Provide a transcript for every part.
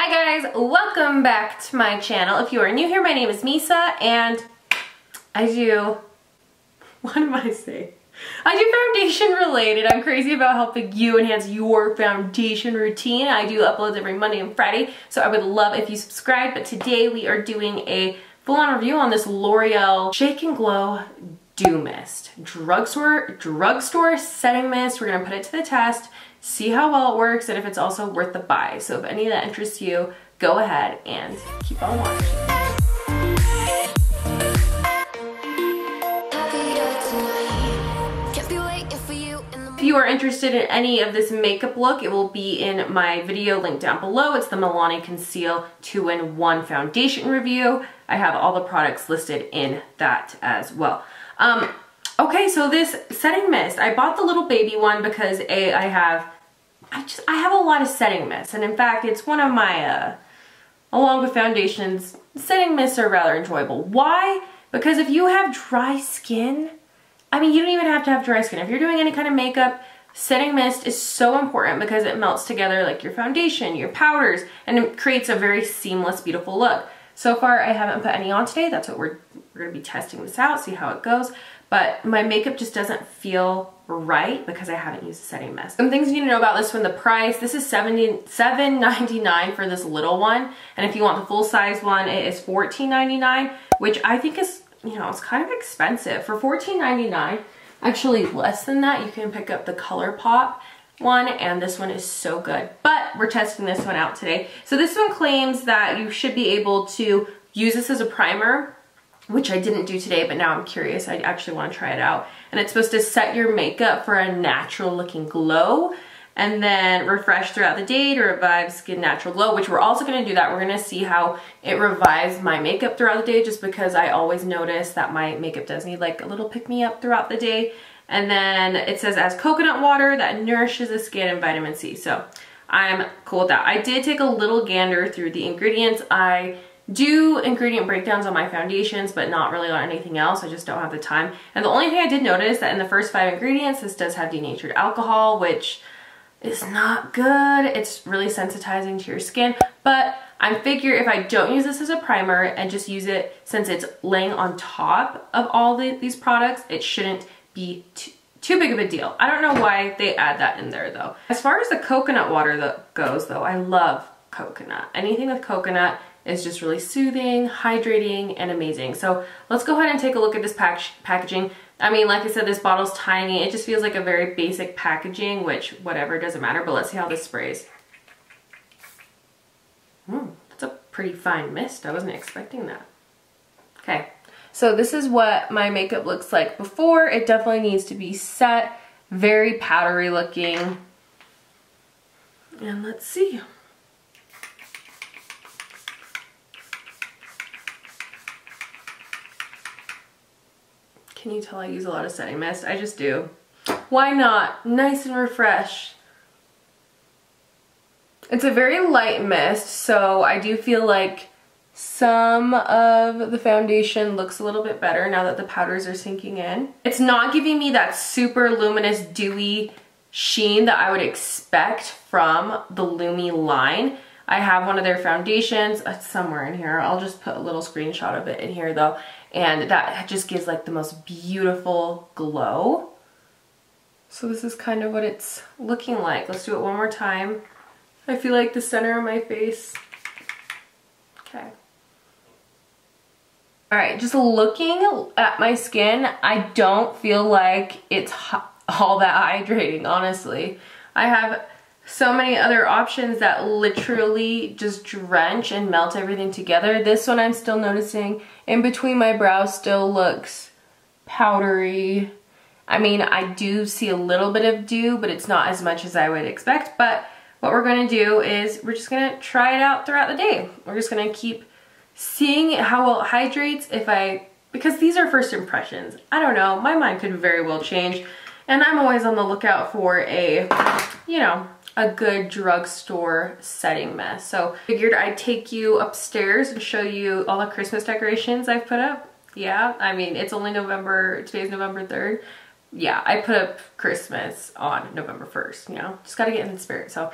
Hi guys, welcome back to my channel. If you are new here, my name is Misa and I do, what am I saying? I do foundation related. I'm crazy about helping you enhance your foundation routine. I do uploads every Monday and Friday, so I would love if you subscribe. But today we are doing a full-on review on this L'Oreal Shake and Glow Dew Mist. Drugstore setting mist. We're gonna put it to the test, see how well it works, and if it's also worth the buy. So if any of that interests you, go ahead and keep on watching. If you are interested in any of this makeup look, it will be in my video link down below. It's the Milani Conceal 2-in-1 foundation review. I have all the products listed in that as well. Okay, so this setting mist, I bought the little baby one because I have a lot of setting mists, and in fact, it's one of my, along with foundations, setting mists are rather enjoyable. Why? Because if you have dry skin, I mean, you don't even have to have dry skin. If you're doing any kind of makeup, setting mist is so important because it melts together like your foundation, your powders, and it creates a very seamless, beautiful look. So far, I haven't put any on today. That's what we're gonna be testing this out, see how it goes. But my makeup just doesn't feel right because I haven't used a setting mist. Some things you need to know about this one, the price. This is $7.99 for this little one. And if you want the full size one, it is $14.99, which I think is, you know, it's kind of expensive. For $14.99, actually less than that, you can pick up the ColourPop one, and this one is so good. But we're testing this one out today. So this one claims that you should be able to use this as a primer, which I didn't do today, but now I'm curious. I actually want to try it out. And it's supposed to set your makeup for a natural looking glow and then refresh throughout the day to revive skin natural glow, which we're also going to do that. We're going to see how it revives my makeup throughout the day, just because I always notice that my makeup does need like a little pick-me-up throughout the day. And then it says as coconut water that nourishes the skin and vitamin C. So I'm cool with that. I did take a little gander through the ingredients. I do ingredient breakdowns on my foundations, but not really on anything else. I just don't have the time. And the only thing I did notice that in the first 5 ingredients, this does have denatured alcohol, which is not good. It's really sensitizing to your skin, but I figure if I don't use this as a primer and just use it since it's laying on top of all these products, it shouldn't be too big of a deal. I don't know why they add that in there though. As far as the coconut water that goes though, I love coconut. Anything with coconut is just really soothing, hydrating, and amazing. So let's go ahead and take a look at this packaging. I mean, like I said, this bottle's tiny. It just feels like a very basic packaging, which whatever, doesn't matter, but let's see how this sprays. That's a pretty fine mist. I wasn't expecting that. Okay, so this is what my makeup looks like before. It definitely needs to be set, very powdery looking. And let's see. Can you tell I use a lot of setting mist? I just do. Why not? Nice and refresh. It's a very light mist, so I do feel like some of the foundation looks a little bit better now that the powders are sinking in. It's not giving me that super luminous, dewy sheen that I would expect from the Lumi line. I have one of their foundations, it's somewhere in here. I'll just put a little screenshot of it in here though. And that just gives like the most beautiful glow. So this is kind of what it's looking like. Let's do it one more time. I feel like the center of my face. Okay. All right, just looking at my skin, I don't feel like it's all that hydrating, honestly. I have so many other options that literally just drench and melt everything together. This one I'm still noticing in between my brows still looks powdery. I mean, I do see a little bit of dew, but it's not as much as I would expect. But what we're gonna do is we're just gonna try it out throughout the day. We're just gonna keep seeing how well it hydrates because these are first impressions. I don't know, my mind could very well change. And I'm always on the lookout for a, you know, a good drugstore setting mist. So figured I'd take you upstairs and show you all the Christmas decorations I've put up. Yeah, I mean, it's only today's November 3rd. Yeah, I put up Christmas on November 1st, you know, just gotta get in the spirit. So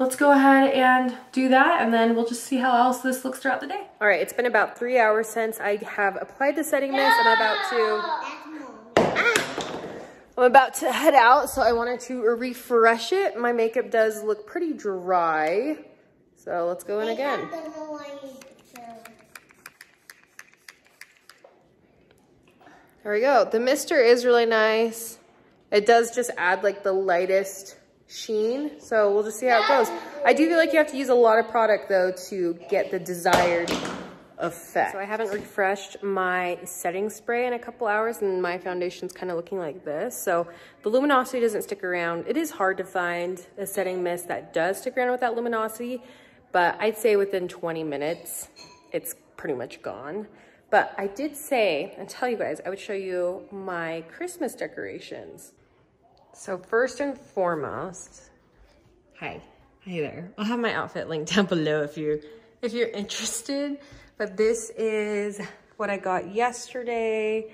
let's go ahead and do that, and then we'll just see how else this looks throughout the day. All right, it's been about 3 hours since I have applied the setting mist. I'm about to head out, so I wanted to refresh it. My makeup does look pretty dry, so let's go in again. There we go. The mister is really nice. It does just add like the lightest sheen, so we'll just see how it goes. I do feel like you have to use a lot of product though to get the desired effect. So I haven't refreshed my setting spray in a couple hours, and my foundation's kind of looking like this. So the luminosity doesn't stick around. It is hard to find a setting mist that does stick around with that luminosity, but I'd say within 20 minutes, it's pretty much gone. But I did say, and tell you guys, I would show you my Christmas decorations. So first and foremost, hi there. I'll have my outfit linked down below if you're interested. But this is what I got yesterday.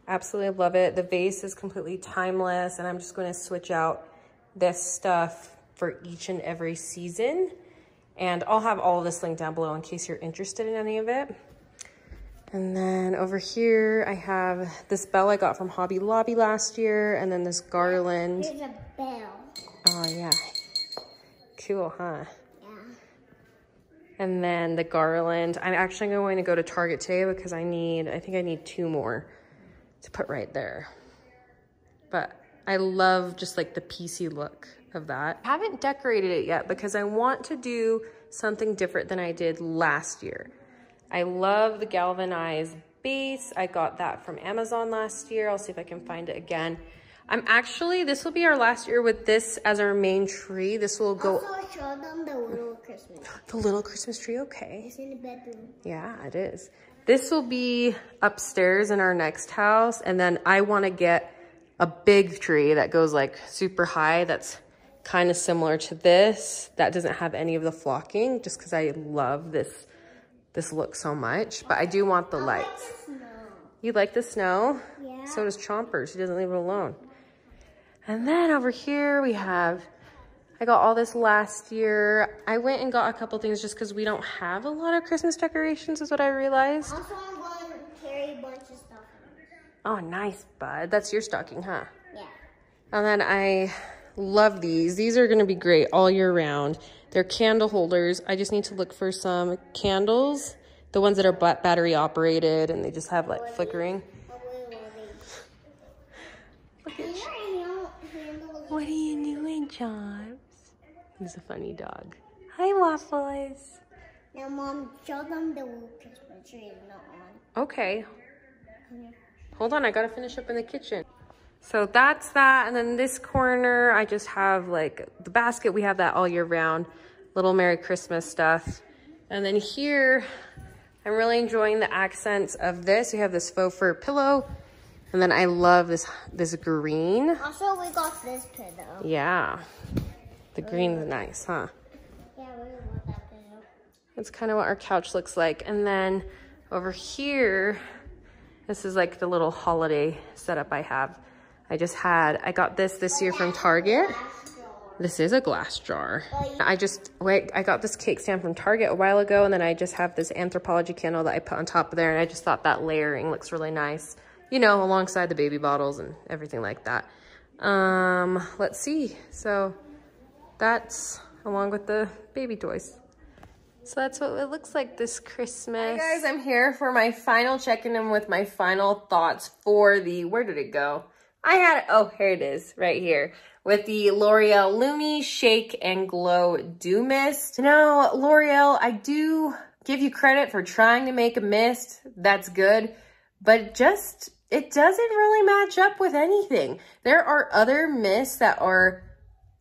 Absolutely love it. The vase is completely timeless, and I'm just going to switch out this stuff for each and every season. And I'll have all of this linked down below in case you're interested in any of it. And then over here, I have this bell I got from Hobby Lobby last year, and then this garland. There's a bell. Oh, yeah. Cool, huh? Yeah. And then the garland. I'm actually going to go to Target today because I think I need 2 more to put right there. But I love just like the piecey look of that. I haven't decorated it yet because I want to do something different than I did last year. I love the galvanized base. I got that from Amazon last year. I'll see if I can find it again. This will be our last year with this as our main tree. This will go. Also, show them the little Christmas tree. The little Christmas tree, okay. It's in the bedroom. Yeah, it is. This will be upstairs in our next house. And then I want to get a big tree that goes like super high. That's kind of similar to this. That doesn't have any of the flocking, just because I love this look so much. But I do want the lights. Like the snow. You like the snow? Yeah. So does Chomper. She doesn't leave it alone. And then over here we have, I got all this last year. I went and got a couple things just because we don't have a lot of Christmas decorations is what I realized. Also, I'm going to carry a bunch of stuff. Oh, nice, bud. That's your stocking, huh? Yeah. And then I love these. These are going to be great all year round. They're candle holders. I just need to look for some candles. The ones that are battery operated and they just have like flickering. Look at you. What are you doing, Chops? He's a funny dog. Hi, Waffles. Now, Mom, show them the little Christmas tree is not on. Okay. Hold on, I gotta finish up in the kitchen. So that's that, and then this corner, I just have like the basket. We have that all year round, little Merry Christmas stuff. And then here, I'm really enjoying the accents of this. We have this faux fur pillow, and then I love this green. Also, we got this pillow. Yeah, the green is nice, huh? Yeah, we want that pillow. That's kind of what our couch looks like. And then over here, this is like the little holiday setup I have. I got this year from Target. This is a glass jar. I got this cake stand from Target a while ago, and then I just have this Anthropology candle that I put on top of there, and I just thought that layering looks really nice, you know, alongside the baby bottles and everything like that. Let's see. So that's along with the baby toys. So that's what it looks like this Christmas. Hi guys, I'm here for my final check-in with my final thoughts for the, where did it go? I had it, oh, here it is, right here. With the L'Oreal Lumi Shake and Glow Dew Mist. Now, L'Oreal, I do give you credit for trying to make a mist. That's good. But it doesn't really match up with anything. There are other mists that are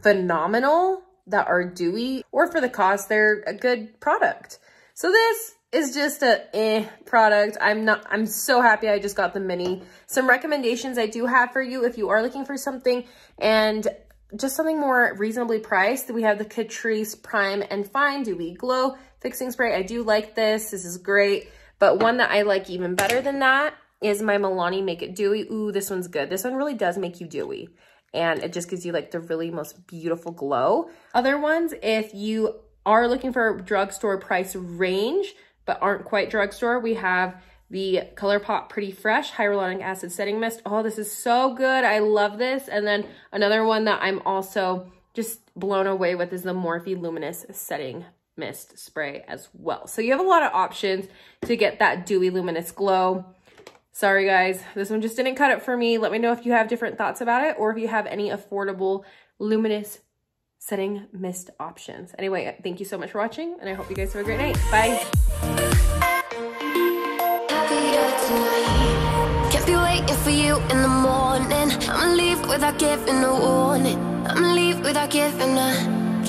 phenomenal, that are dewy, or for the cost, they're a good product. So this is just a product. I'm so happy I just got the mini. Some recommendations I do have for you if you are looking for something and just something more reasonably priced. We have the Catrice Prime and Fine Dewy Glow Fixing Spray. I do like this. This is great. But one that I like even better than that is my Milani Make It Dewy. Ooh, this one's good. This one really does make you dewy. and it just gives you like the really most beautiful glow. Other ones, if you are looking for a drugstore price range, but aren't quite drugstore, we have the ColourPop Pretty Fresh Hyaluronic Acid Setting Mist. Oh, this is so good. I love this. And then another one that I'm also just blown away with is the Morphe Luminous Setting Mist Spray as well. So you have a lot of options to get that dewy, luminous glow. Sorry guys, this one just didn't cut it for me. Let me know if you have different thoughts about it or if you have any affordable luminous setting mist options. Anyway, thank you so much for watching, and I hope you guys have a great night. Bye. Can't be waiting for you in the morning. I'ma leave without giving a warning. I'ma leave without giving a